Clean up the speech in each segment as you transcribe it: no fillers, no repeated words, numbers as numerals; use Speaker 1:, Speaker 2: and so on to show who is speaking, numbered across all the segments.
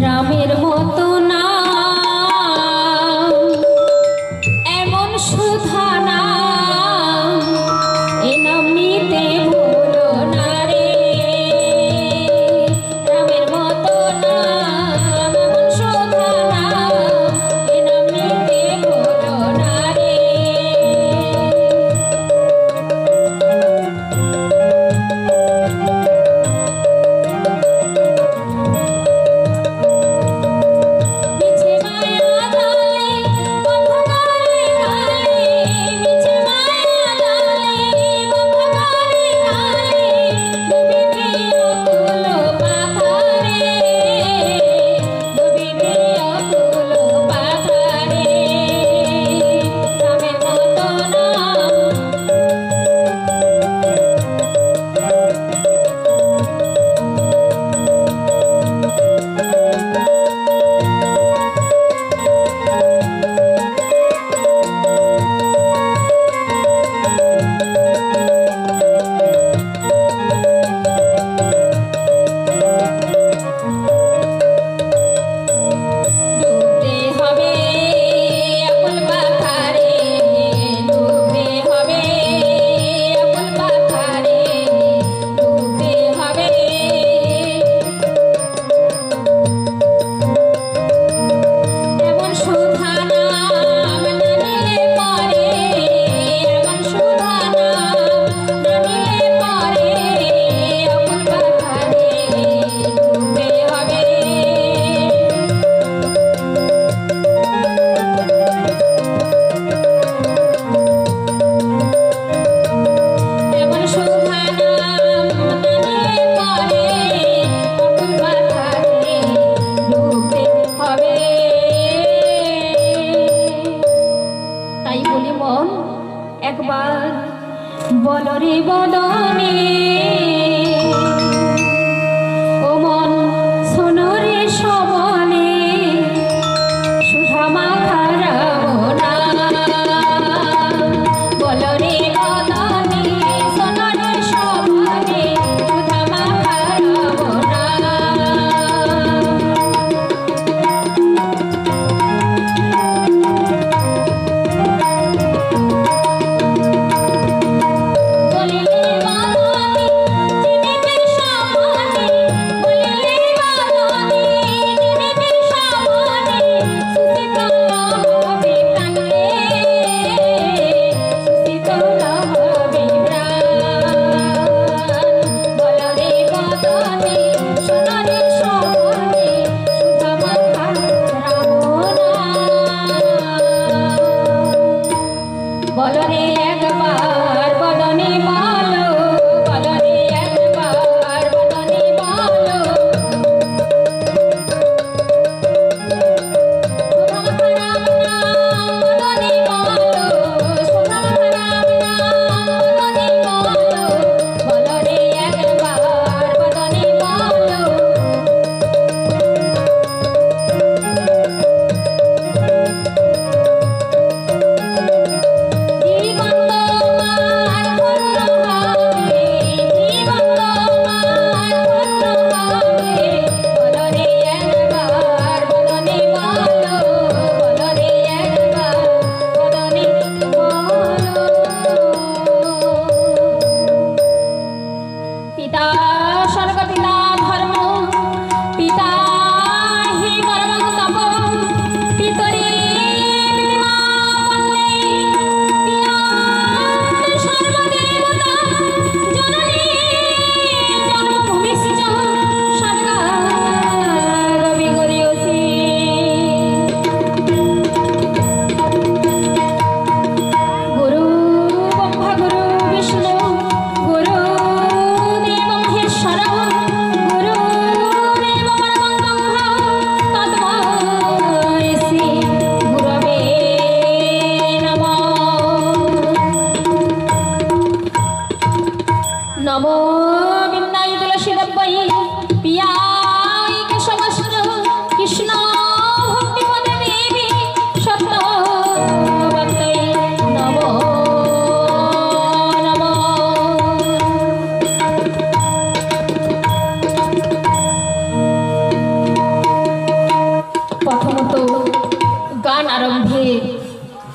Speaker 1: রামের মতো না এমন সুধা না এ নাম নিতে ভুলো না রে। রামের মতো না এমন সুধা না এ নাম নিতে ভুলো না রে। পিছে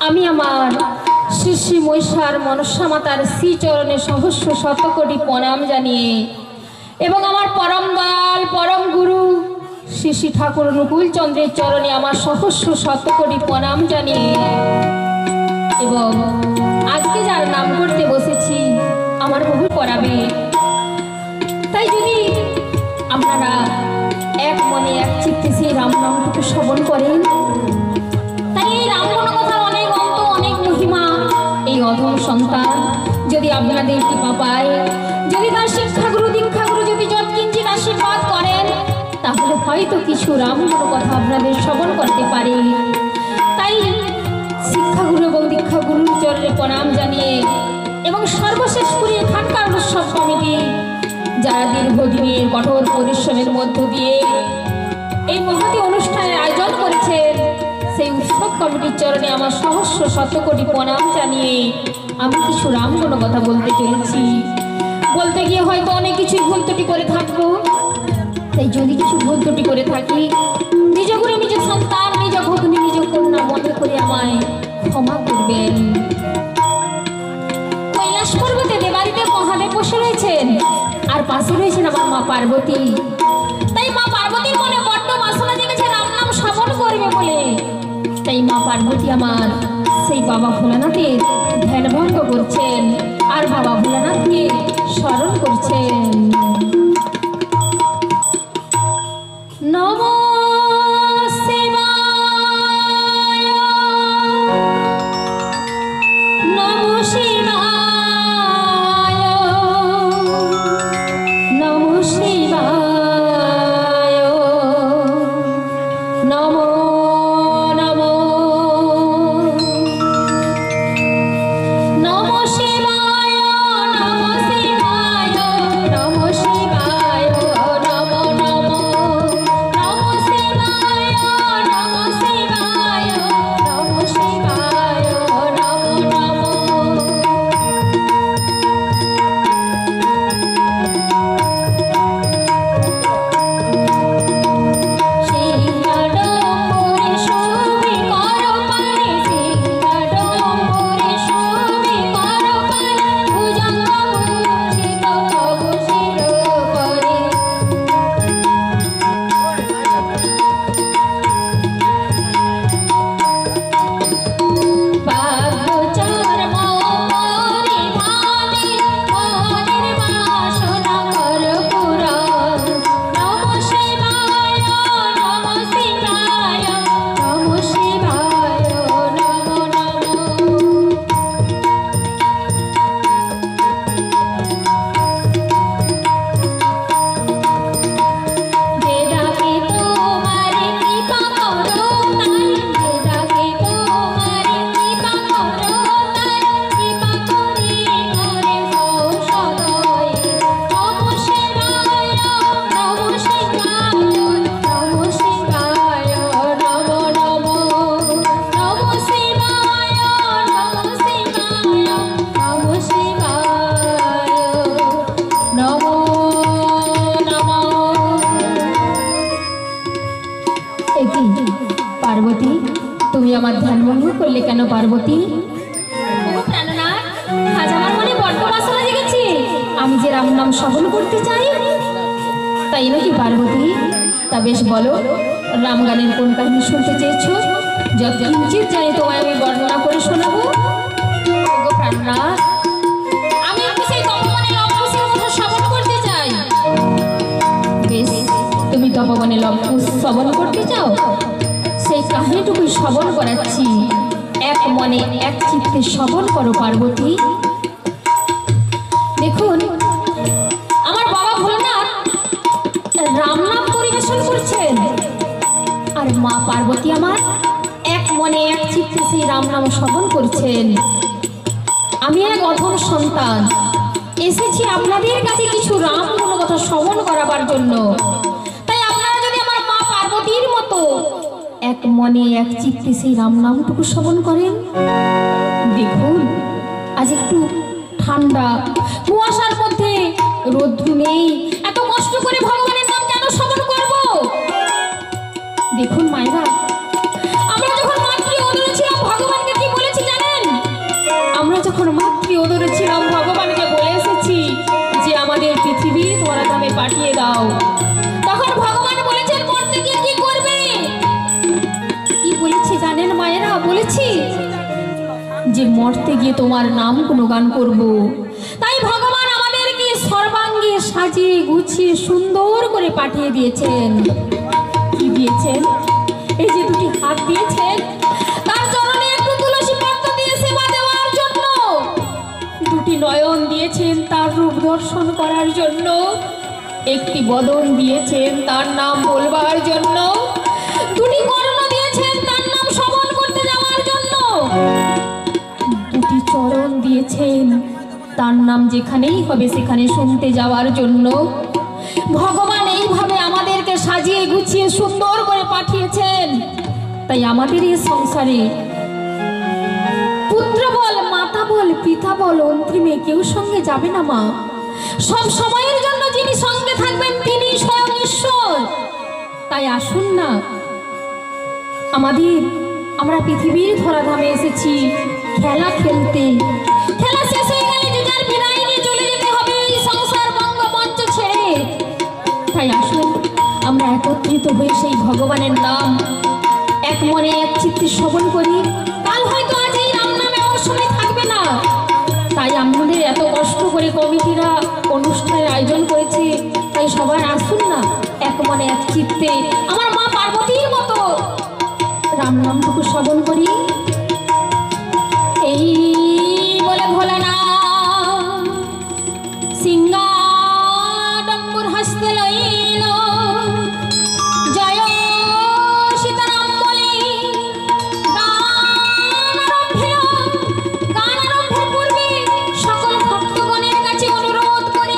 Speaker 1: আমি আমার শ্রী শ্রী মহিষার মনসা মাতার শ্রীচরণে সহস্র শতকোটি প্রণাম জানিয়ে এবং আমার পরম দয়াল পরম গুরু শ্রী শ্রী ঠাকুর অনুকূল চন্দ্রের চরণে আমার সহস্র শতকোটি প্রণাম জানিয়ে এবং আজকে যার নাম করতে বসেছি আমার বহু করাবে, তাই যদি আপনারা এক মনে এক চিত্তে সেই রাম নামটুকু শ্রবণ করেন, তাই এই রাম কথার অনেক অন্ত অনেক মহিমা। এই অধম সন্তান যদি আপনাদের কৃপা পায়, যদি তার শিক্ষাগুরু দীক্ষাগুরু যদি যৎকিঞ্চিৎ আশীর্বাদ করেন, তাহলে হয়তো কিছু রাম কথা আপনাদের শ্রবণ করতে পারে। তাই শিক্ষাগুরু এবং দীক্ষাগুরুর চরণে প্রণাম জানিয়ে এবং সর্বশেষ করে এখানকার উৎসব কমিটি যারা দীর্ঘদিনের কঠোর পরিশ্রমের মধ্য দিয়ে এই মহতী অনুষ্ঠানের আয়োজন করেছেন, সেই উৎসব কমিটির চরণে আমার সহস্র শতকোটি প্রণাম জানিয়ে আমি কিছু রামগুণ কথা বলতে চলেছি। বলতে গিয়ে হয়তো অনেক কিছুই ভুল ত্রুটি করে থাকবো, তাই যদি কিছু ভুল ত্রুটি করে থাকি নিজ করে নিজ সন্তান নিজ ভগ্নী নিজ কন্যা মনে করে আমায় ক্ষমা করবেন। কৈলাস পর্বতে দেবাড়িতে মহাদেব বসে রয়েছেন আর পাশে রয়েছেন আমার মা পার্বতী। তাই মা পার্বতীর মনে বড্ড বাসনা জেগেছে রাম নাম শ্রবণ করবে বলে। তাই মা পার্বতী আমার সেই বাবা ভোলানাথের ধ্যান ভঙ্গ করছেন আর বাবা ভোলানাথকে স্মরণ করছেন। নমো শিবায় নমো শিবায় নমো শিবায় নমো নমো নমো শিবায় নমো শিবায় নমো শিবায় নমো নমো নমো শিবায় নমো শিবায় নমো শিবায় নমো নমো। সিংহাডম্বরে শোভে করপারে সিংহাডম্বরে শোভে করপারে ভুজঙ্গ ভূষিত তব শিরোপরে। বাগচর মরে ধামে মনের বাসনা কর পুরাণ। নমঃ শিবায় নমঃ শিবায় নমঃ শিবায় নমো নমো। যে ডাকে তোমারে কৃপা করো তাই, যে ডাকে তোমারে কৃপা করো তাই, কৃপা করি করে সও সদয়। নমঃ শিবায় নমঃ শিবায় নমঃ শিবায় নমো নমো। নমঃ শিবায় নমঃ শিবায় নমঃ শিবায় নমো নমো। একি পার্বতী, তুমি আমার ধ্যান ভঙ্গ করলে কেন পার্বতী? ও প্রাণনাথ, আজ আমার মনে বড্ড বাসনা জেগেছে আমি যে রাম নাম শ্রবণ করতে চাই। তাই নাকি পার্বতী? তা বেশ বলো, রাম গানের কোন কাহিনী শুনতে চেয়েছো? যৎকিঞ্চিৎ জানি তোমায় আমি বর্ণনা করে শোনাবো। ও প্রাণনাথ, আমি একটু সেই তপবনে লবকুশের কথা শ্রবণ করতে চাই। বেশ, তুমি তপবনে লবকুশ শ্রবণ করতে চাও? সেই কাহিনীটুকু শ্রবণ করাচ্ছি। এক মনে এক চিত্তে শ্রবণ করো পার্বতী। দেখুন, আমার বাবা ভোলানাথ রাম নাম পরিবেশন করছেন আর মা পার্বতী আমার এক মনে এক চিত্তে সেই রাম নাম শ্রবণ করছেন। আমি এক অধম সন্তান এসেছি আপনাদের কাছে কিছু রাম কথা শ্রবণ করাবার জন্য। তাই আপনারা যদি আমার মা পার্বতীর মতো এক মনে এক চিত্তে সেই রাম নামটুকু শ্রবণ করেন। দেখুন, আজ একটু ঠান্ডা, কুয়াশার মধ্যে রোদ্দুর নেই, এত কষ্ট করে ভগবানের নাম কেন শ্রবণ করব? দেখুন মায়েরা, আমরা যখন মাতৃ অদরে ছিলাম ভগবানকে কি বলেছি মরতে গিয়ে তোমার নাম গুণগান করব। তাই ভগবান আমাদেরকে সর্বাঙ্গে সাজিয়ে গুছিয়ে সুন্দর করে পাঠিয়ে দিয়েছেন। কি দিয়েছেন? এই যে দুটি হাত দিয়েছেন, তার চরণে একটু তুলসী পাতা দিয়ে সেবা দেওয়ার জন্য। দুটি নয়ন দিয়েছেন তার রূপ দর্শন করার জন্য। একটি বদন দিয়েছেন তার নাম বলবার জন্য। দুটি কর্ণ দিয়েছেন তার নাম শ্রবণ করতে যাওয়ার জন্য। দুটি চরণ দিয়েছেন তার নাম যেখানেই হবে সেখানে শুনতে যাওয়ার জন্য। ভগবান এইভাবে আমাদেরকে সাজিয়ে গুছিয়ে সুন্দর করে পাঠিয়েছেন। তাই আমাদের এই সংসারে পুত্র বল, মাতা বল, পিতা বল, অন্তিমে কেউ সঙ্গে যাবে না মা। সব সময়ের জন্য যিনি সঙ্গে থাকবেন তিনি স্বয়ং ঈশ্বর। তাই আসুন না, আমরা পৃথিবীর ধরাধামে এসেছি খেলা খেলতে। খেলা শেষ হয়ে গেলে যে যার বিদায় নিয়ে চলে যেতে হবে এই সংসার বঙ্গমঞ্চ ছেড়ে। তাই আসুন আমরা একত্রিত হয়ে সেই ভগবানের নাম এক মনে এক চিত্তে শ্রবণ করি। কাল হয়তো আজ এই রাম নামে আমার সময় থাকবে না। তাই আমাদের এত কষ্ট করে কমিটিরা অনুষ্ঠানের আয়োজন করেছে। তাই সবাই আসুন না এক মনে এক চিত্তে আমার মা পার্বতীর মতো রাম নামটুকু শ্রবণ করি। এই বলে ভোলানা সিংহাডম্বর হাসতে লইল, জয় সীতারাম বলে গান আরম্ভের পূর্বে সকল ভক্তগণের কাছে অনুরোধ করি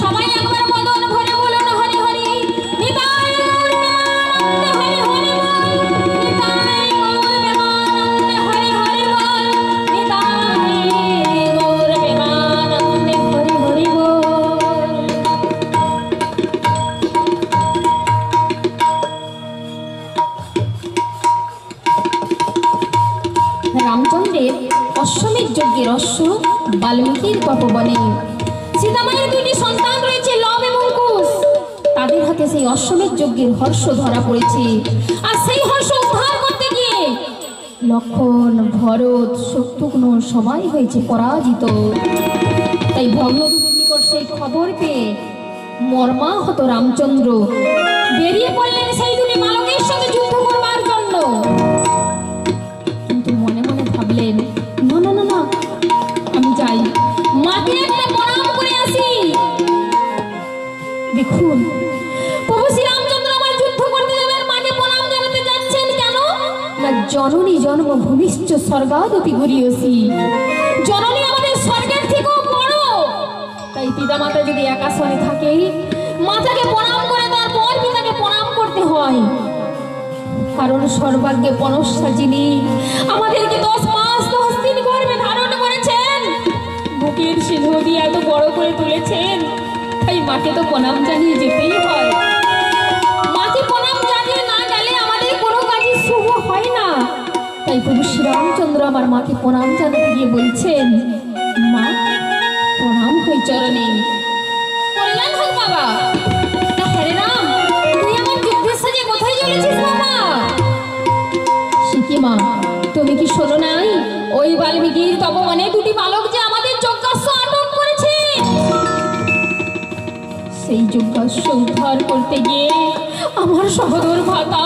Speaker 1: সবাই একবার মদন ভরে বলুন হরি হরি। নিতাই গৌর প্রেমানন্দে হরি হরি বল, নিতাই গৌর প্রেমানন্দে হরি হরি বল, নিতাই গৌর প্রেমানন্দে হরি হরি বল। রামচন্দ্রের অশ্বমেধ যজ্ঞের অশ্ব বাল্মীকির তপবনে। সীতামায়ের দুটি সন্তান রয়েছে লব এবং কুশ। তাদের হাতে সেই অশ্বমেধ যজ্ঞের হর্ষ ধরা পড়েছে। আর সেই হর্ষ উদ্ধার করতে গিয়ে লক্ষণ, ভরত, শত্রুঘ্ন সবাই হয়েছে পরাজিত। তাই ভগ্নদূতের নিকট সেই খবর পেয়ে মর্মাহত রামচন্দ্র বেরিয়ে পড়লেন সেই দুটি বালকের সঙ্গে যুদ্ধ করবার জন্য। কিন্তু মনে মনে ভাবলেন না না না না, আমি যাই, মাকে একটা প্রণাম করে আসি। দেখুন প্রভু শ্রীরামচন্দ্র আমার যুদ্ধ করতে যাবেন, মাকে প্রণাম জানাতে যাচ্ছেন কেন? না জননী জন্মভূমিশ্চ স্বর্গাদপি গরীয়সী। জননী আমাদের স্বর্গের থেকেও বড়। তাই পিতামাতা যদি একাশনে থাকে মাতাকে প্রণাম করে তারপর পিতাকে প্রণাম করতে হয়। কারণ সর্বাগ্যে পনস্যা যিনি আমাদেরকে 10 মাস 10 দিন গর্ভে ধারণ করেছেন, বুকের সিঁদুর দিয়ে এত বড় করে তুলেছেন। তাই মাকে তো প্রণাম জানিয়ে যেতেই হয়। মাকে প্রণাম জানিয়ে না গেলে আমাদের কোনো কাজই শুভ হয় না। তাই প্রভু শ্রীরামচন্দ্র আমার মাকে প্রণাম জানাতে গিয়ে বলছেন, মা প্রণাম হই চরণে। কল্যাণ হোক বাবা। হরে রাম, তুই আমার যুদ্ধের সাজে কোথায় চলেছিস বাবা? মা তুমি কি শোনো নাই ওই বাল্মীকির তপবনে দুটি বালক যে আমাদের যজ্ঞাস্ত্র আটক করেছে? সেই যজ্ঞাস্ত্র উদ্ধার করতে গিয়ে আমার সহোদর ভ্রাতা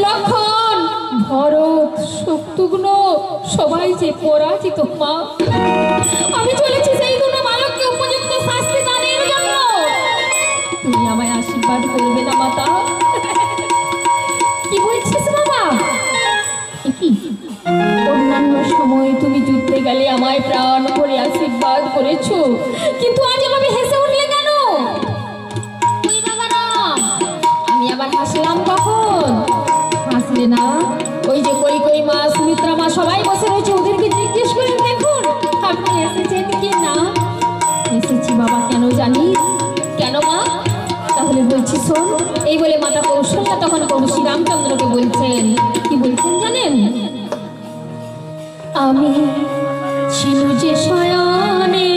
Speaker 1: লক্ষণ, ভরত, শত্রুঘ্ন সবাই যে পরাজিত মা। আমি চলেছি সেই দুটো বালককে উপযুক্ত শাস্তি দানের জন্য। তুমি আমায় আশীর্বাদ করবে না মাতা? কি বলছিস বাবা? অন্যান্য সময় তুমি যুদ্ধে গেলে আমায় প্রাণ ভরে আশীর্বাদ করেছো, কিন্তু আজ আমাকে হেসে উঠলে কেন? আমি আবার হাসলাম কখন? হাসলে না। ওই যে কই কই মা, সুমিত্রা মা সবাই বসে রয়েছে, ওদেরকে জিজ্ঞেস করে দেখুন আপনি এসেছেন কি না। এসেছি বাবা। কেন জানিস? কেন মা? তাহলে বলছি শোন। এই বলে মাতা কৌশল্যা তখন প্রভু শ্রীরামচন্দ্রকে বলছেন, কি বলছেন জানেন? আমি ছিল যে শয়নে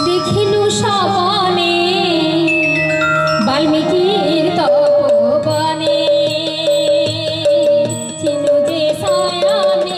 Speaker 1: দেখিনু সবনে বাল্মীকির তপবনে। ছিল যে শয়নে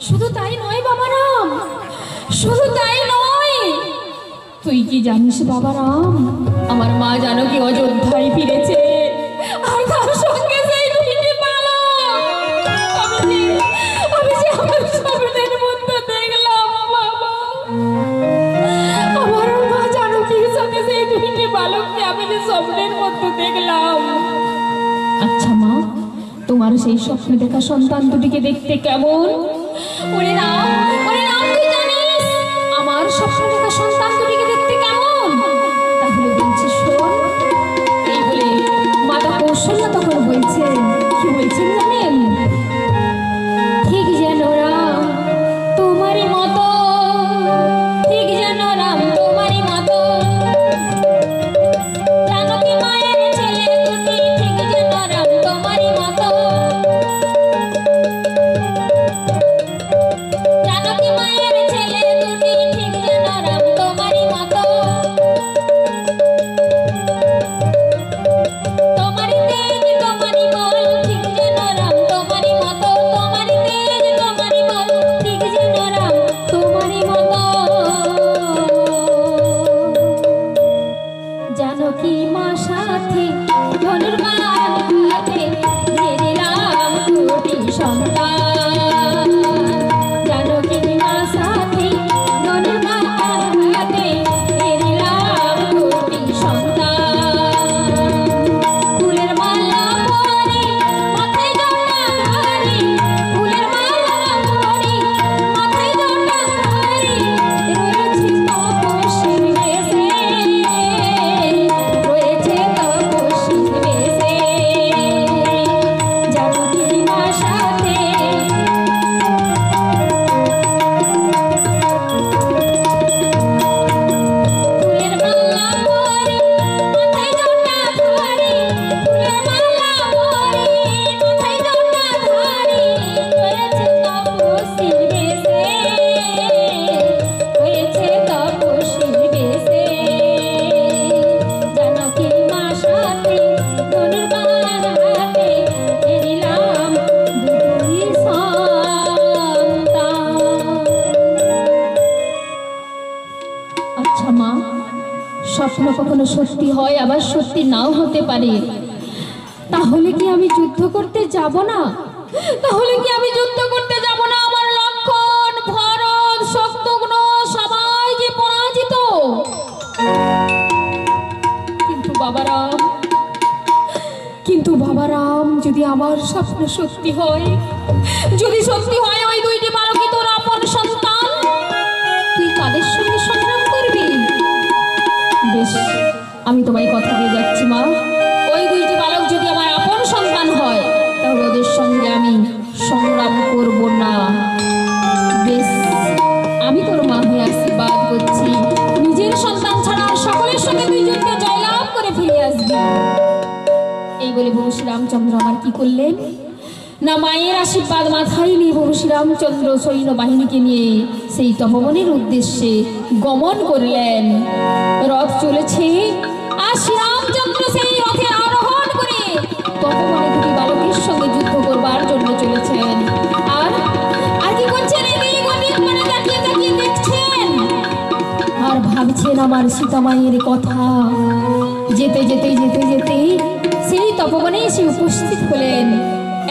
Speaker 1: শুধু তাই নয় বাবা রাম, শুধু তাই নয়, তুই কি জানিস বাবা রাম, আমার মা জানকী অযোধ্যায় ফিরেছে, আর তার সঙ্গে সেই দুইটি বালক। আমি যে আমার স্বপ্নের মধ্যে দেখলাম বাবা, আমার মা জানকীর সঙ্গে সেই দুইটি বালককে আমি যে স্বপ্নের মধ্যে দেখলাম। আচ্ছা মা, তোমার সেই স্বপ্নে দেখা সন্তান দুটিকে দেখতে কেমন? ওরে রাম, ওরে রাম, তুই জানিস আমার স্বপ্নে দেখা সন্তান দুটিকে দেখতে কেমন? তাহলে বলছি শোন। এই বলে মাতা কৌশল্যা তখন বলছেন, কি বলছেন জানেন? ঠিক যেন রাম তোমারই মতো, ঠিক যেন রাম তোমারই মতো, জানকী মায়ের ছেলে দুটি, ঠিক যেন রাম তোমারই মতো, জানকী মায়ের ছেলে দুটি, ঠিক যেন রাম তোমারই মতো, তোমারই তেজ তোমারই বল, ঠিক যেন রাম তোমারই মতো, তোমারই তেজ তোমারই বল, ঠিক যেন রাম তোমারই মতো, জানকী মা সাথে ধনুর্বাণ হাতে ধরে রাম দুটি সন্তান, জানকী মা সাথে ধনুর্বাণ হাতে ধরে রাম দুটি সন্তান, ফুলের মালা পরে মাথায় জটা ধারে, ফুলের মালা পরে মাথায় জটা ধারে, রয়েছে তপস্বীর বেশে, রয়েছে তপস্বীর বেশে, জানকী মা সাথে ফুলের মালা পরে মাথায় জটা ধারে, ফুলের মালা পরে মাথায় জটা ধারে, রয়েছে তপস্বীর বেশে, রয়েছে তপস্বীর বেশে, জানকী মা সাথে ধনুর্বাণ হাতে ধরিলাম দুটি সন্তান। আচ্ছা মা, স্বপ্ন কখনো সত্যি হয়, আবার সত্যি নাও হতে পারে, তাহলে কি আমি যুদ্ধ করতে যাব না? তাহলে কি আমি যুদ্ধ করতে যাব না? আমার লক্ষণ, ভরত, শত্রুঘ্ন সবাই যে পরাজিত। কিন্তু বাবারাম, কিন্তু বাবারাম, যদি আমার স্বপ্ন সত্যি হয়, যদি সত্যি হয় ওই দুইটি বালকই তোর আপন সন্তান, তুই কাদের সঙ্গে সংগ্রাম করবি? বেশ, আমি তোমায় কথা দিয়ে যাচ্ছি মা, ওই দুইটি বালক যদি আমার আপন সন্তান হয়, তাহলে ওদের সঙ্গে আমি সংগ্রাম করব না। বেশ, আমি তোর মা হয়ে আশীর্বাদ করছি, নিজের সন্তান ছাড়া আর সকলের সঙ্গে তুই যুদ্ধে জয়লাভ করে ফিরে আসবি। এই বলে প্রভু শ্রীরামচন্দ্র আমার কি করলেন না, মায়ের আশীর্বাদ মাথায় নিয়ে প্রভু শ্রীরামচন্দ্র সৈন্য বাহিনীকে নিয়ে সেই তপবনের উদ্দেশ্যে গমন করলেন। রথ চলেছে, আর শ্রীরামচন্দ্র সেই রথে আরোহণ করে তপবনে দুটি বালকের সঙ্গে যুদ্ধ করবার জন্য চলেছেন। আর আর কি করছেন? এদিক ওদিক মানে তাকিয়ে তাকিয়ে দেখছেন আর ভাবছেন আমার সীতা মায়ের কথা। যেতে যেতে যেতে যেতে সেই তপবনে এসে উপস্থিত হলেন।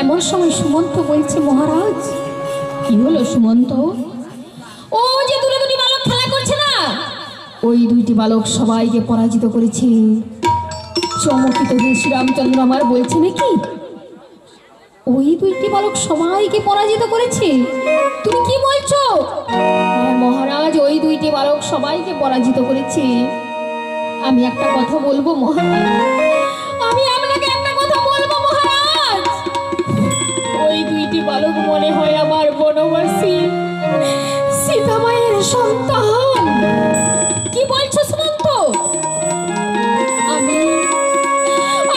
Speaker 1: এমন সময় সুমন্ত বলছে, মহারাজ। কি হলো সুমন্ত? ও যে দূরে দুটি বালক খেলা করছে না, ওই দুইটি বালক সবাইকে পরাজিত করেছে। চমকিত হয়ে শ্রীরামচন্দ্র আমার বলছে, নাকি ওই দুইটি বালক সবাইকে পরাজিত করেছে? তুমি কি বলছো? হ্যাঁ মহারাজ, ওই দুইটি বালক সবাইকে পরাজিত করেছে। আমি একটা কথা বলবো মহারাজ, আমি আপনাকে একটা কথা বলবো মহারাজ। ওই দুইটি বালক মনে হয় আমার বনবাসী সীতা মায়ের সন্তান। কি বলছো সুমন্ত?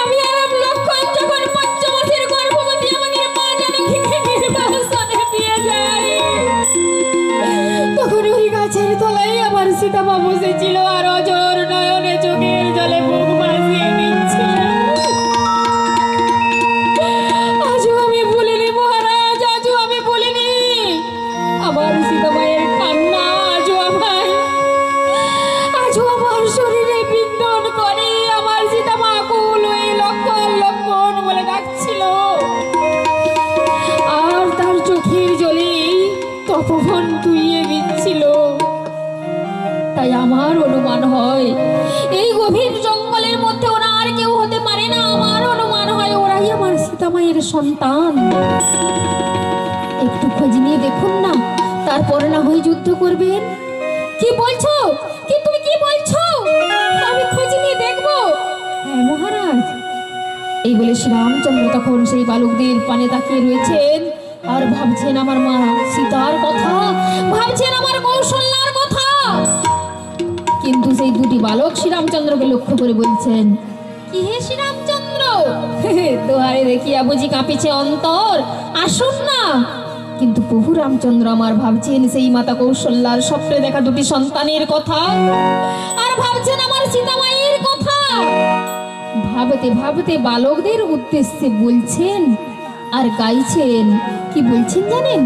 Speaker 1: আমি আর লক্ষণ যখন পঞ্চমাসের গর্ভবতী আমাদের মা জানকীকে নির্বাসনে দিয়ে যায়, তখন ওই গাছের তলায় আমার সীতা মা বসেছিল আর অজর নয়নে চোখের জলে বুক ভাসিয়ে দিচ্ছিলেন। আজও আমি ভুলিনি মহারাজ, আজও আমি ভুলিনি। সন্তান। একটু খোঁজ নিয়ে দেখুন না, তারপরে না হয় যুদ্ধ করবেন। কি বলছো? কি তুমি কি বলছো? আমি খোঁজ নিয়ে দেখবো। হ্যাঁ মহারাজ। এই বলে শ্রীরামচন্দ্র তখন সেই বালকদের পানে তাকিয়ে রয়েছেন আর ভাবছেন আমার মা সীতার কথা, ভাবছেন আমার কৌশল্যার কথা। কিন্তু সেই দুটি বালক শ্রীরামচন্দ্রকে লক্ষ্য করে বলছেন, কি হে শ্রীরামচন্দ্র, দোহারে দেখিয়া বুঝি কাঁপিছে অন্তর, আসুন না। কিন্তু প্রভু রামচন্দ্র আমার ভাবছেন সেই মাতা কৌশল্যার স্বপ্নে দেখা দুটি সন্তানের কথা, আর ভাবছেন আমার সীতামায়ের কথা। ভাবতে ভাবতে বালকদের উদ্দেশ্যে বলছেন আর গাইছেন। কি বলছেন জানেন?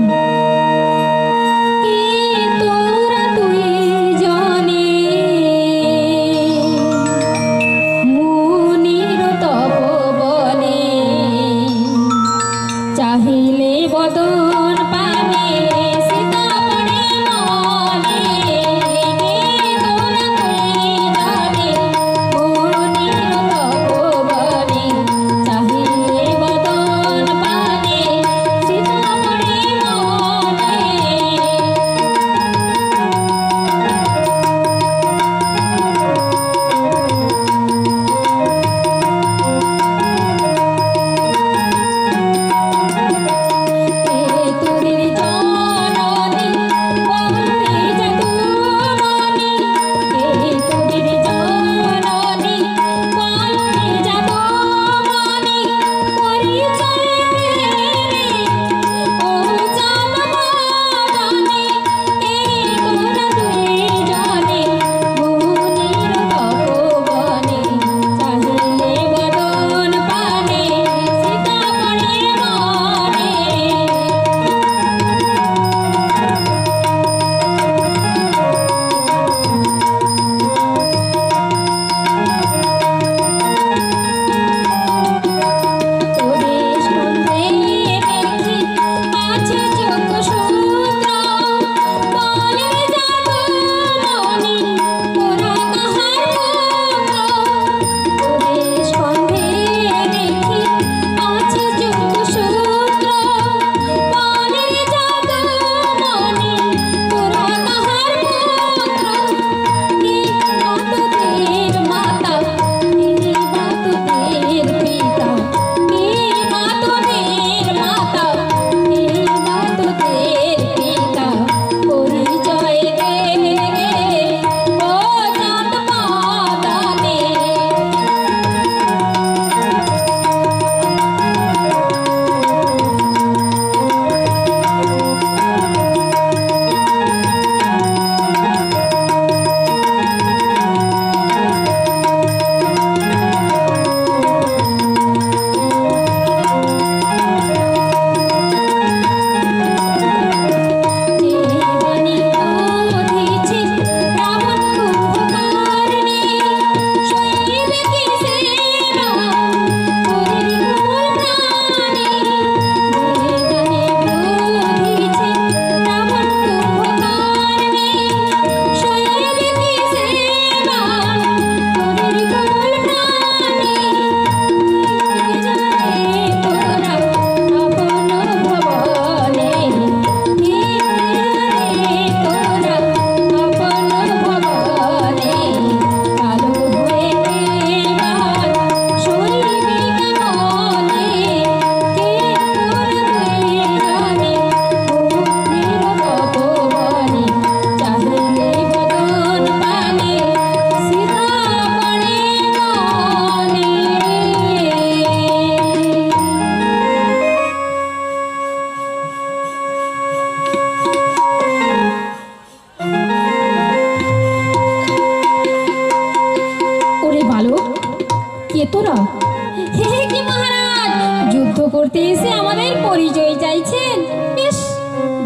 Speaker 1: করতে এসে আমাদের পরিচয় চাইছেন। বেশ,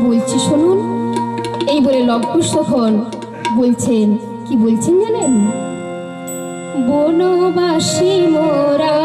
Speaker 1: বলছি শুনুন। এই বলে লবকুশ তখন বলছেন, কি বলছেন জানেন? বনবাসী মোরা